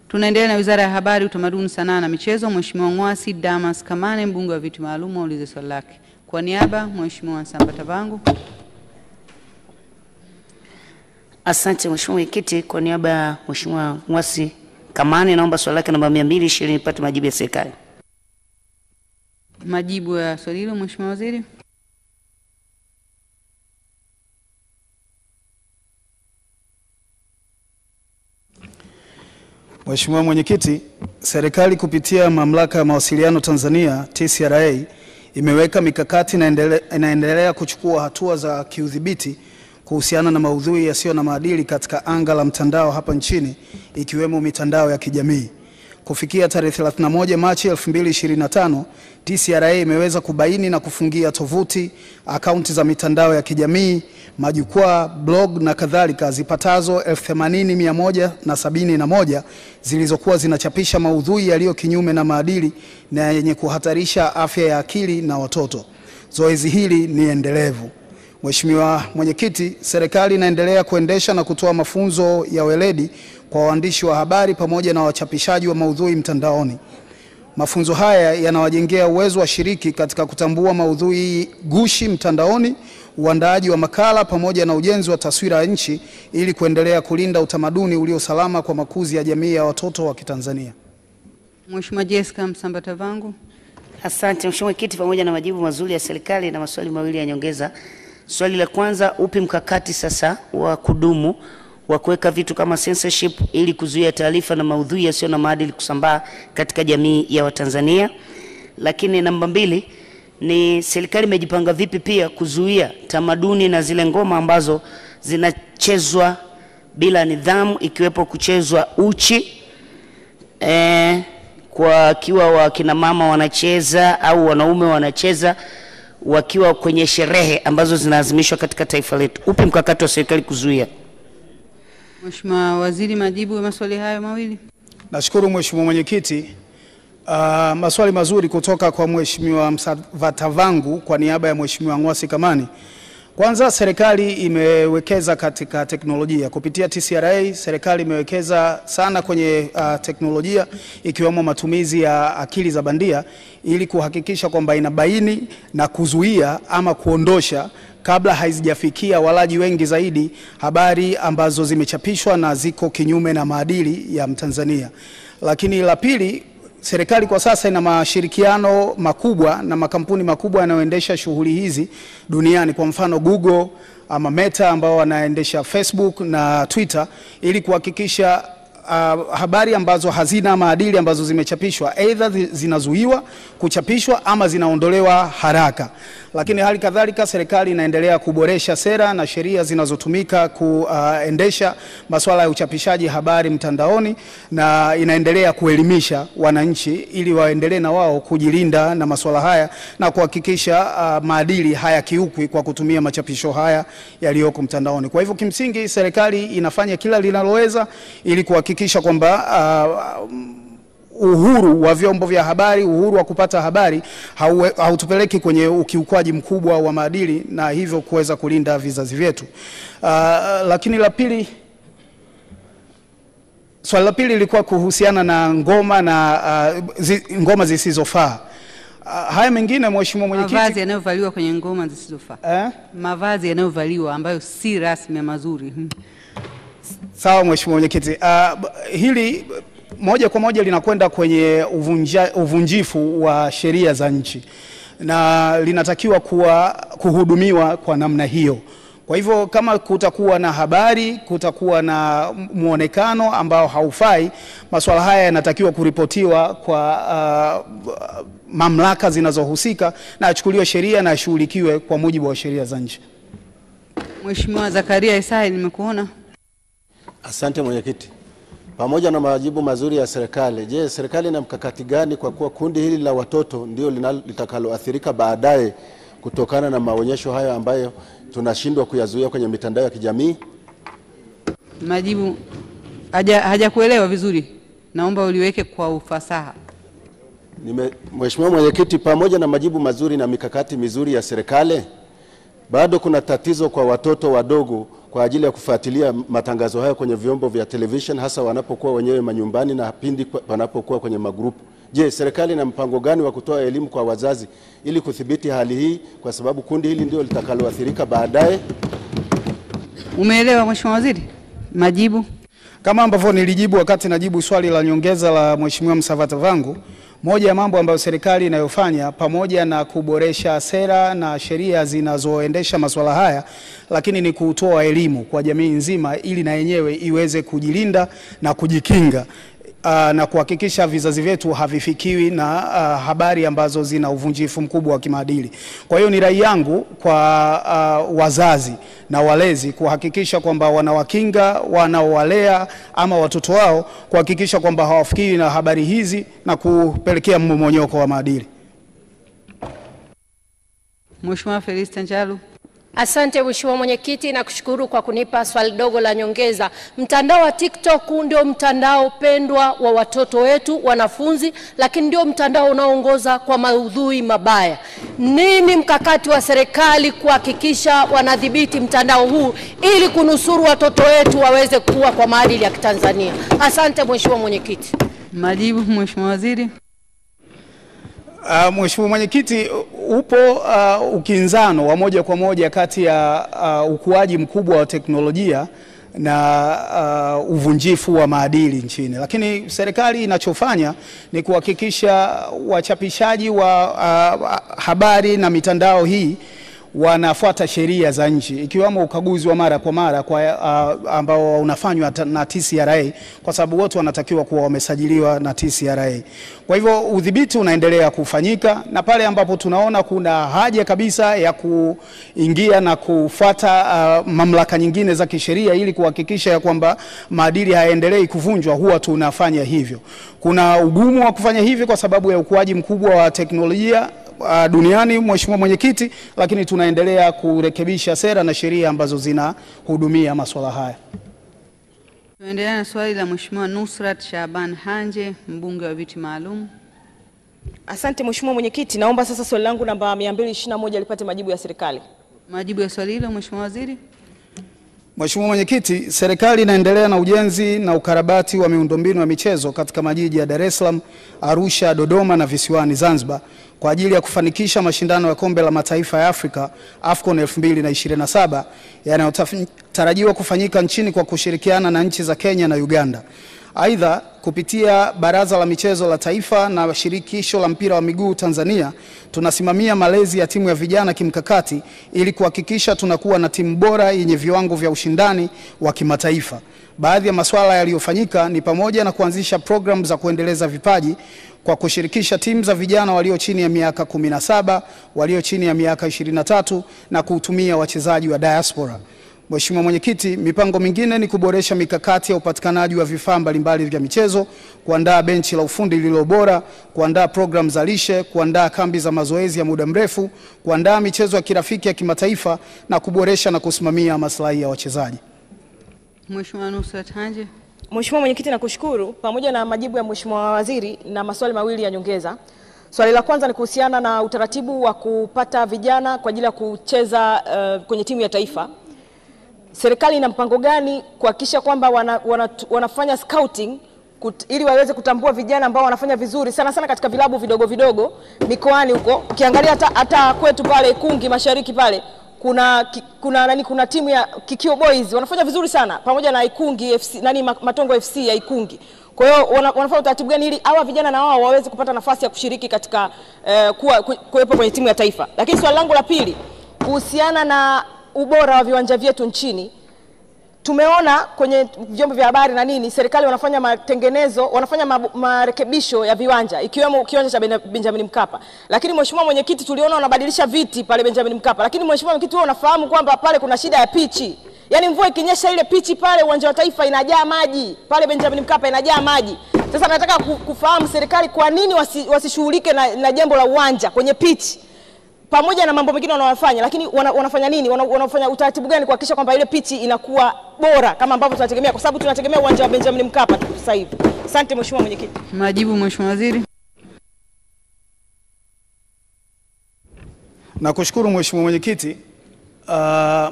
Tunaendelea na Wizara ya Habari, Utamaduni, Sanaa na Michezo. Mheshimiwa Ngwasi Damas Kamane, mbunge wa viti maalum, aulize swali lake. Kwa niaba Mheshimiwa Sambatavangu. Asante Mheshimiwa Mwenyekiti, kwa niaba ya Mheshimiwa Ngwasi Kamane naomba swali lake namba 220 nipate majibu ya serikali. Majibu ya swali hilo Mheshimiwa Waziri. Mheshimiwa Mwenyekiti, serikali kupitia Mamlaka ya Mawasiliano Tanzania TCRA imeweka mikakati na inaendelea kuchukua hatua za kiudhibiti kuhusiana na maudhui yasiyo na maadili katika anga la mtandao hapa nchini, ikiwemo mitandao ya kijamii. Kufikia tarehe 31 Machi 2025, TCRA imeweza kubaini na kufungia tovuti, akaunti za mitandao ya kijamii, majukwaa, blog na kadhalika zipatazo 80,171 zilizokuwa zinachapisha maudhui yaliyo kinyume na maadili na yenye kuhatarisha afya ya akili na watoto. Zoezi hili ni endelevu. Mheshimiwa Mwenyekiti, serikali inaendelea kuendesha na kutoa mafunzo ya weledi kwa waandishi wa habari pamoja na wachapishaji wa maudhui mtandaoni. Mafunzo haya yanawajengea uwezo wa shiriki katika kutambua maudhui gushi mtandaoni, uandaaji wa makala pamoja na ujenzi wa taswira ya nchi ili kuendelea kulinda utamaduni ulio salama kwa makuzi ya jamii ya watoto wa Kitanzania. Mheshimiwa Jessica Msambatavangu. Asante Mheshimiwa Mwenyekiti, pamoja na majibu mazuri ya serikali na maswali mawili ya nyongeza. Swali la kwanza, upi mkakati sasa wa kudumu wa kuweka vitu kama censorship ili kuzuia taarifa na maudhui yasiyo na maadili kusambaa katika jamii ya Watanzania? Lakini namba 2 ni serikali imejipanga vipi pia kuzuia tamaduni na zile ngoma ambazo zinachezwa bila nidhamu, ikiwepo kuchezwa uchi kwa kiwa wakina mama wanacheza au wanaume wanacheza wakiwa kwenye sherehe ambazo zinaadhimishwa katika taifa letu? Upi mkakati wa serikali kuzuia? Mheshimiwa Waziri, majibu ya maswali hayo mawili. Nashukuru Mheshimiwa Mwenyekiti. Maswali mazuri kutoka kwa Mheshimiwa Msambatavangu kwa niaba ya Mheshimiwa Ngwasi Kamane. Kwanza, serikali imewekeza katika teknolojia. Kupitia TCRA, serikali imewekeza sana kwenye teknolojia ikiwemo matumizi ya akili za bandia ili kuhakikisha kwamba inabaini na kuzuia ama kuondosha kabla haizijafikia walaji wengi zaidi habari ambazo zimechapishwa na ziko kinyume na maadili ya Mtanzania. Lakini la pili, serikali kwa sasa ina mashirikiano makubwa na makampuni makubwa yanayoendesha shughuli hizi duniani, kwa mfano Google ama Meta ambao wanaendesha Facebook na Twitter, ili kuhakikisha habari ambazo hazina maadili ambazo zimechapishwa aidha zinazuiwa kuchapishwa ama zinaondolewa haraka. Lakini hali kadhalika serikali inaendelea kuboresha sera na sheria zinazotumika kuendesha masuala ya uchapishaji habari mtandaoni, na inaendelea kuelimisha wananchi ili waendelee na wao kujilinda na masuala haya na kuhakikisha maadili hayakiukwi kwa kutumia machapisho haya yaliyoko mtandaoni. Kwa hivyo kimsingi serikali inafanya kila linaloweza ili kuhakikisha kwamba uhuru wa vyombo vya habari, uhuru wa kupata habari hautupeleki kwenye ukiukwaji mkubwa wa maadili na hivyo kuweza kulinda vizazi vyetu. Lakini la pili, swali la pili lilikuwa kuhusiana na ngoma na ngoma zisizofaa. Haya mengine Mheshimiwa Mwenyekiti, mavazi yanayovaliwa kwenye ngoma zisizofaa. Mavazi yanayovaliwa ambayo si rasmi mazuri. Sawa Mheshimiwa Mwenyekiti. Hili moja kwa moja linakwenda kwenye uvunjifu wa sheria za nchi na linatakiwa kuhudumiwa kwa namna hiyo. Kwa hivyo kama kutakuwa na habari, kutakuwa na muonekano ambao haufai, masuala haya yanatakiwa kuripotiwa kwa mamlaka zinazohusika na achukuliwe sheria na ashughulikiwe kwa mujibu wa sheria za nchi. Mheshimiwa Zakaria Isai, nimekuona. Asante Mwenyekiti. Pamoja na majibu mazuri ya serikali, je, serikali ina mkakati gani kwa kuwa kundi hili la watoto ndio litakaloathirika baadaye kutokana na maonyesho hayo ambayo tunashindwa kuyazuia kwenye mitandao ya kijamii? Majibu hajakuelewa vizuri. Naomba uliweke kwa ufasaha. Mheshimiwa Mwenyekiti, pamoja na majibu mazuri na mikakati mizuri ya serikali, bado kuna tatizo kwa watoto wadogo kwa ajili ya kufuatilia matangazo haya kwenye vyombo vya television, hasa wanapokuwa wenyewe manyumbani na pindi wanapokuwa kwenye magrupu. Je, serikali ina mpango gani wa kutoa elimu kwa wazazi ili kudhibiti hali hii, kwa sababu kundi hili ndio litakaloathirika baadaye? Umeelewa Mheshimiwa Waziri? Majibu. Kama ambavyo nilijibu wakati najibu swali la nyongeza la Mheshimiwa Msavatavangu, moja ya mambo ambayo serikali inayofanya pamoja na kuboresha sera na sheria zinazoendesha masuala haya, lakini ni kutoa elimu kwa jamii nzima ili na yenyewe iweze kujilinda na kujikinga na kuhakikisha vizazi vyetu havifikiwi na habari ambazo zina uvunjifu mkubwa wa kimaadili. Kwa hiyo ni rai yangu kwa wazazi na walezi kuhakikisha kwamba wanawakinga wanaowalea ama watoto wao, kuhakikisha kwamba hawafikiwi na habari hizi na kupelekea mmomonyoko wa maadili. Mheshimiwa Felista Njalu. Asante Mheshimiwa Mwenyekiti, na kushukuru kwa kunipa swali dogo la nyongeza. Mtandao wa TikTok ndio mtandao pendwa wa watoto wetu, wanafunzi, lakini ndio mtandao unaoongoza kwa maudhui mabaya. Nini mkakati wa serikali kuhakikisha wanadhibiti mtandao huu ili kunusuru watoto wetu waweze kuwa kwa maadili ya Kitanzania? Asante Mheshimiwa Mwenyekiti. Majibu Mheshimiwa Waziri. Mheshimiwa Mwenyekiti, upo ukinzano wa moja kwa moja kati ya ukuaji mkubwa wa teknolojia na uvunjifu wa maadili nchini, lakini serikali inachofanya ni kuhakikisha wachapishaji wa habari na mitandao hii wanafuata sheria za nchi, ikiwemo ukaguzi wa mara kwa mara ambao unafanywa na TCRA, kwa sababu wote wanatakiwa kuwa wamesajiliwa na TCRA. Kwa hivyo udhibiti unaendelea kufanyika, na pale ambapo tunaona kuna haja kabisa ya kuingia na kufuata mamlaka nyingine za kisheria ili kuhakikisha ya kwamba maadili hayaendelei kuvunjwa, huwa tunafanya hivyo. Kuna ugumu wa kufanya hivi kwa sababu ya ukuaji mkubwa wa teknolojia duniani Mheshimiwa Mwenyekiti, lakini tunaendelea kurekebisha sera na sheria ambazo zinahudumia masuala haya. Tuendelea na swali la Mheshimiwa Nusrat Shaban Hanje, mbunge wa viti maalum. Asante Mheshimiwa Mwenyekiti, naomba sasa swali langu namba 221 lipate majibu ya serikali. Majibu ya swali hilo Mheshimiwa Waziri. Mheshimiwa Mwenyekiti, serikali inaendelea na ujenzi na ukarabati wa miundombinu ya michezo katika majiji ya Dar es Salaam, Arusha, Dodoma na visiwani Zanzibar kwa ajili ya kufanikisha mashindano ya Kombe la Mataifa ya Afrika AFCON 2027 yanayotarajiwa kufanyika nchini kwa kushirikiana na nchi za Kenya na Uganda. Aidha, kupitia Baraza la Michezo la Taifa na Shirikisho la Mpira wa Miguu Tanzania, tunasimamia malezi ya timu ya vijana kimkakati ili kuhakikisha tunakuwa na timu bora yenye viwango vya ushindani wa kimataifa. Baadhi ya masuala yaliyofanyika ni pamoja na kuanzisha programu za kuendeleza vipaji kwa kushirikisha timu za vijana walio chini ya miaka 17, walio chini ya miaka 23 na kutumia wachezaji wa diaspora. Mheshimiwa Mwenyekiti, mipango mingine ni kuboresha mikakati ya upatikanaji wa vifaa mbalimbali vya michezo, kuandaa benchi la ufundi lililo bora, kuandaa programu za lishe, kuandaa kambi za mazoezi ya muda mrefu, kuandaa michezo ya kirafiki ya kimataifa na kuboresha na kusimamia maslahi ya wachezaji. Mheshimiwa Nusrat Hanje. Mheshimiwa Mwenyekiti, nakushukuru pamoja na majibu ya Mheshimiwa Waziri na maswali mawili ya nyongeza. Swali la kwanza ni kuhusiana na utaratibu wa kupata vijana kwa ajili ya kucheza kwenye timu ya taifa. Serikali ina mpango gani kuhakikisha kwamba wanafanya scouting ili waweze kutambua vijana ambao wanafanya vizuri sana sana katika vilabu vidogo vidogo mikoani huko? Ukiangalia hata kwetu pale Ikungi Mashariki pale kuna timu ya Kikio Boys wanafanya vizuri sana pamoja na Ikungi FC Matongo FC ya Ikungi. Kwa hiyo wanafanya utaratibu gani ili hawa vijana na wao waweze kupata nafasi ya kushiriki katika kuwepo kwenye timu ya taifa? Lakini swali langu la pili kuhusiana na ubora wa viwanja vyetu nchini. Tumeona kwenye vyombo vya habari na nini, serikali wanafanya matengenezo, wanafanya marekebisho ya viwanja, ikiwemo kiwanja cha Benjamin Mkapa. Lakini Mheshimiwa Mwenyekiti, tuliona wanabadilisha viti pale Benjamin Mkapa. Lakini Mheshimiwa Mwenyekiti, wewe unafahamu kwamba pale kuna shida ya pichi. Yaani mvua ikinyesha ile pichi pale uwanja wa taifa inajaa maji, pale Benjamin Mkapa inajaa maji. Sasa nataka kufahamu serikali kwa nini wasishughulike na jambo la uwanja kwenye pichi, pamoja na mambo mengine wanayofanya, lakini wanafanya nini? Wanafanya utaratibu gani kuhakikisha kwamba ile pichi inakuwa bora kama ambavyo tunategemea, kwa sababu tunategemea uwanja wa Benjamin Mkapa sasa hivi. Asante Mheshimiwa Mwenyekiti. Majibu Mheshimiwa Waziri. Nakushukuru Mheshimiwa Mwenyekiti.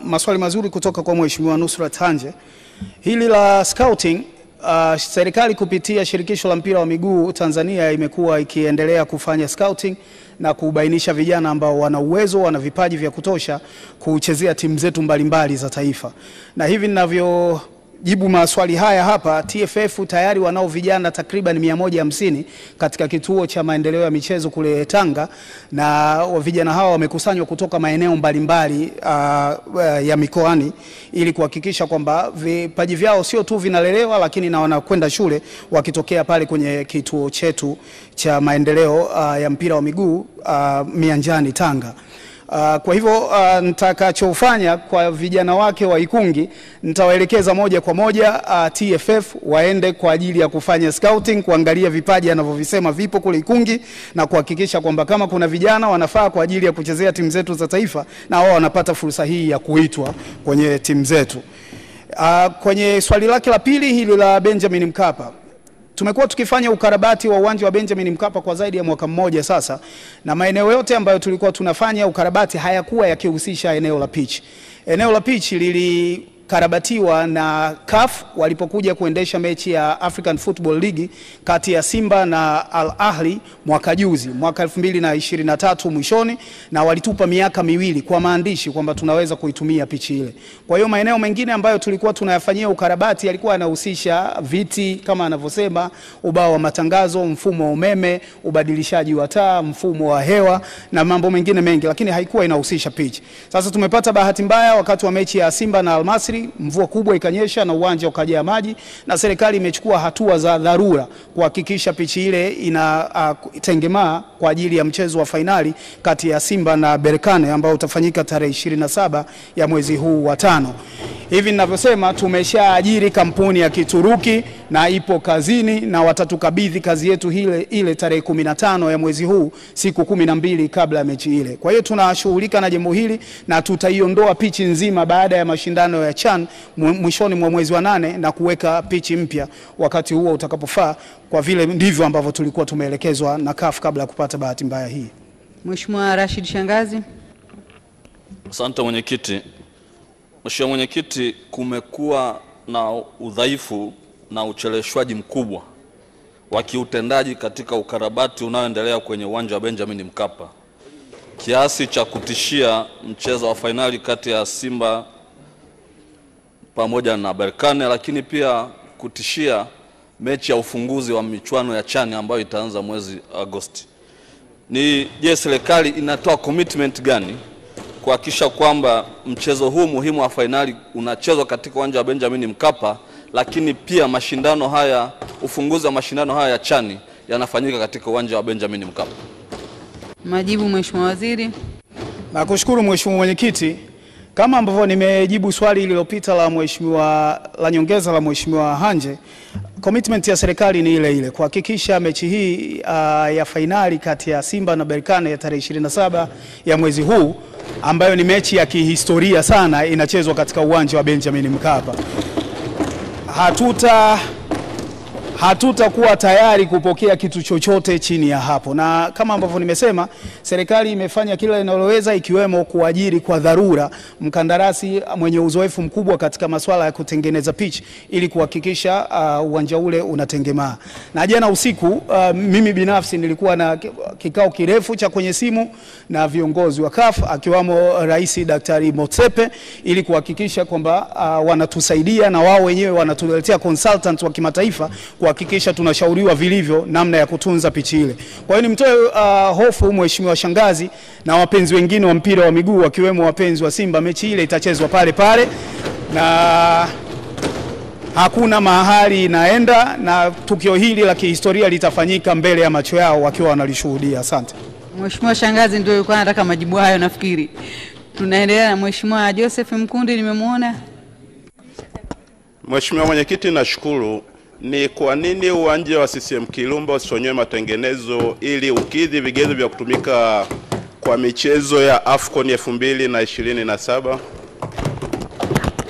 maswali mazuri kutoka kwa Mheshimiwa Nusrat Hanje. Hili la scouting, serikali kupitia shirikisho la mpira wa miguu Tanzania imekuwa ikiendelea kufanya scouting na kubainisha vijana ambao wana uwezo, wana vipaji vya kutosha kuchezea timu zetu mbalimbali za taifa. Na hivi ninavyojibu maswali haya hapa, TFF tayari wanao vijana takriban 150 katika kituo cha maendeleo ya michezo kule Tanga, na vijana hawa wamekusanywa kutoka maeneo mbalimbali ya mikoani ili kuhakikisha kwamba vipaji vyao sio tu vinalelewa, lakini na wanakwenda shule wakitokea pale kwenye kituo chetu cha maendeleo ya mpira wa miguu Mianjani Tanga. Kwa hivyo nitakachofanya kwa vijana wake wa Ikungi, nitawaelekeza moja kwa moja TFF waende kwa ajili ya kufanya scouting, kuangalia vipaji anavyovisema vipo kule Ikungi, na kuhakikisha kwamba kama kuna vijana wanafaa kwa ajili ya kuchezea timu zetu za taifa, na wao wanapata fursa hii ya kuitwa kwenye timu zetu. Kwenye swali lake la pili, hili la Benjamin Mkapa, tumekuwa tukifanya ukarabati wa uwanja wa Benjamin Mkapa kwa zaidi ya mwaka mmoja sasa, na maeneo yote ambayo tulikuwa tunafanya ukarabati hayakuwa yakihusisha eneo la pitch. Eneo la pitch lilikarabatiwa na CAF walipokuja kuendesha mechi ya African Football League kati ya Simba na Al Ahli mwaka juzi, mwaka 2023 mwishoni, na walitupa miaka miwili kwa maandishi kwamba tunaweza kuitumia pitch ile. Kwa hiyo maeneo mengine ambayo tulikuwa tunayafanyia ukarabati yalikuwa yanahusisha viti kama anavyosema, ubao wa matangazo, mfumo wa umeme, ubadilishaji wa taa, mfumo wa hewa na mambo mengine mengi, lakini haikuwa inahusisha pitch. Sasa tumepata bahati mbaya wakati wa mechi ya Simba na Al Masry, mvua kubwa ikanyesha na uwanja ukajaa maji, na serikali imechukua hatua za dharura kuhakikisha pitch ile inatengemaa kwa ajili ya mchezo wa fainali kati ya Simba na Berkane ambao utafanyika tarehe 27 ya mwezi huu wa 5. Hivi ninavyosema tumeshaajiri kampuni ya Kituruki na ipo kazini, na watatukabidhi kazi yetu ile tarehe 15 ya mwezi huu, siku 12 kabla ya mechi ile. Kwa hiyo tunashughulika na jambo hili na tutaiondoa pichi nzima baada ya mashindano ya CHAN mwishoni mwa mwezi wa 8 na kuweka pichi mpya wakati huo utakapofaa, kwa vile ndivyo ambavyo tulikuwa tumeelekezwa na CAF kabla ya kupata bahati mbaya hii. Mheshimiwa Rashid Shangazi. Asante mwenyekiti. Mheshimiwa mwenyekiti, kumekuwa na udhaifu na ucheleweshwaji mkubwa wa kiutendaji katika ukarabati unaoendelea kwenye uwanja wa Benjamin Mkapa, kiasi cha kutishia mchezo wa fainali kati ya Simba pamoja na Berkane, lakini pia kutishia mechi ya ufunguzi wa michuano ya CHAN ambayo itaanza mwezi Agosti. Je, serikali inatoa commitment gani kuhakikisha kwamba mchezo huu muhimu wa fainali unachezwa katika uwanja wa Benjamin Mkapa, lakini pia mashindano haya, ufunguzi wa mashindano haya ya CHAN yanafanyika katika uwanja wa Benjamin Mkapa? Majibu Mheshimiwa Waziri. Nakushukuru Mheshimiwa Mwenyekiti. Kama ambavyo nimejibu swali lililopita la nyongeza la Mheshimiwa Hanje, commitment ya serikali ni ile ile kuhakikisha mechi hii ya fainali kati ya Simba na Berkane ya tarehe 27 ya mwezi huu, ambayo ni mechi ya kihistoria sana, inachezwa katika uwanja wa Benjamin Mkapa. Hatutakuwa tayari kupokea kitu chochote chini ya hapo, na kama ambavyo nimesema, serikali imefanya kila inaloweza, ikiwemo kuajiri kwa dharura mkandarasi mwenye uzoefu mkubwa katika masuala ya kutengeneza pitch ili kuhakikisha uwanja ule unatengemaa. Na jana usiku mimi binafsi nilikuwa na kikao kirefu cha kwenye simu na viongozi wa CAF akiwamo Rais Daktari Motsepe ili kuhakikisha kwamba wanatusaidia na wao wenyewe wanatuletea consultant wa kimataifa kuhakikisha tunashauriwa vilivyo namna ya kutunza pichi ile. Kwa hiyo nimtoe hofu Mheshimiwa Shangazi na wapenzi wengine wa mpira wa miguu wakiwemo wapenzi wa Simba, mechi ile itachezwa pale pale na hakuna mahali inaenda, na tukio hili la kihistoria litafanyika mbele ya macho yao wakiwa wanalishuhudia. Asante. Mheshimiwa Shangazi ndio yuko anataka majibu hayo nafikiri. Tunaendelea na Mheshimiwa Joseph Mkundi, nimemuona. Mheshimiwa Mwenyekiti, nashukuru. Ni kwa nini uwanja wa CCM Kirumba usifanyiwe matengenezo ili ukidhi vigezo vya kutumika kwa michezo ya AFCON 2027?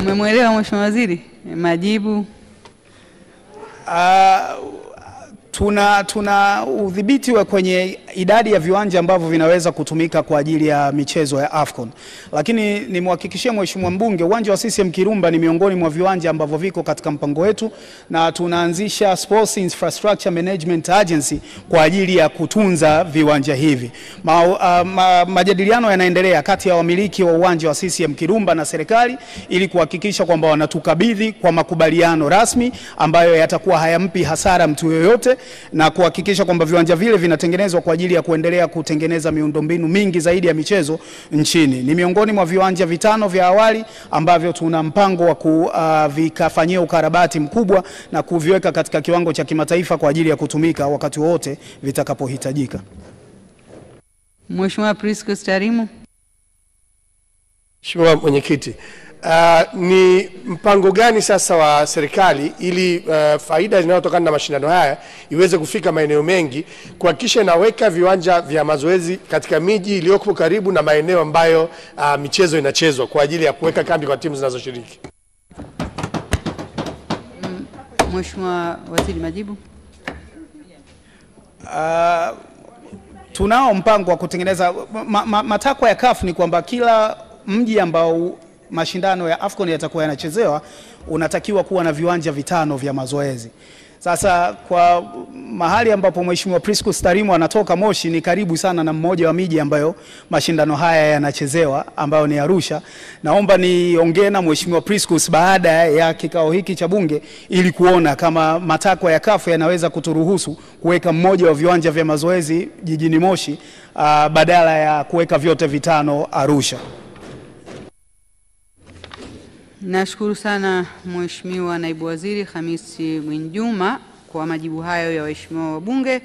Umemwelewa Mheshimiwa Waziri? Majibu. Tuna udhibiti wa kwenye idadi ya viwanja ambavyo vinaweza kutumika kwa ajili ya michezo ya AFCON. Lakini nimhakikishie mheshimiwa mbunge, uwanja wa CCM Kirumba ni miongoni mwa viwanja ambavyo viko katika mpango wetu, na tunaanzisha Sports Infrastructure Management Agency kwa ajili ya kutunza viwanja hivi. Majadiliano yanaendelea kati ya wamiliki wa uwanja wa CCM Kirumba na serikali ili kuhakikisha kwamba wanatukabidhi kwa makubaliano rasmi ambayo yatakuwa hayampi hasara mtu yoyote, na kuhakikisha kwamba viwanja vile vinatengenezwa kwa ajili ya kuendelea kutengeneza miundombinu mingi zaidi ya michezo nchini. Ni miongoni mwa viwanja vitano vya awali ambavyo tuna mpango wa kuvikafanyia ukarabati mkubwa na kuviweka katika kiwango cha kimataifa kwa ajili ya kutumika wakati wote vitakapohitajika. Mheshimiwa Priscus Tarimo. Mheshimiwa Mwenyekiti, ni mpango gani sasa wa serikali ili faida inayotokana na mashindano haya iweze kufika maeneo mengi, kuhakikisha inaweka viwanja vya mazoezi katika miji iliyoko karibu na maeneo ambayo michezo inachezwa kwa ajili ya kuweka kambi kwa timu zinazoshiriki? Mheshimiwa Waziri, majibu. Tunao mpango wa kutengeneza matakwa ya CAF ni kwamba kila mji ambao mashindano ya AFCON yatakuwa yanachezewa unatakiwa kuwa na viwanja vitano vya mazoezi. Sasa kwa mahali ambapo Mheshimiwa Priscus Tarimo anatoka, Moshi ni karibu sana na mmoja wa miji ambayo mashindano haya yanachezewa, ambayo ni Arusha. Naomba niongee na Mheshimiwa Priscus baada ya kikao hiki cha bunge ili kuona kama matakwa ya CAF yanaweza kuturuhusu kuweka mmoja wa viwanja vya mazoezi jijini Moshi badala ya kuweka vyote vitano Arusha. Nashukuru sana Mheshimiwa Naibu Waziri Hamisi Mwinjuma kwa majibu hayo ya waheshimiwa wabunge.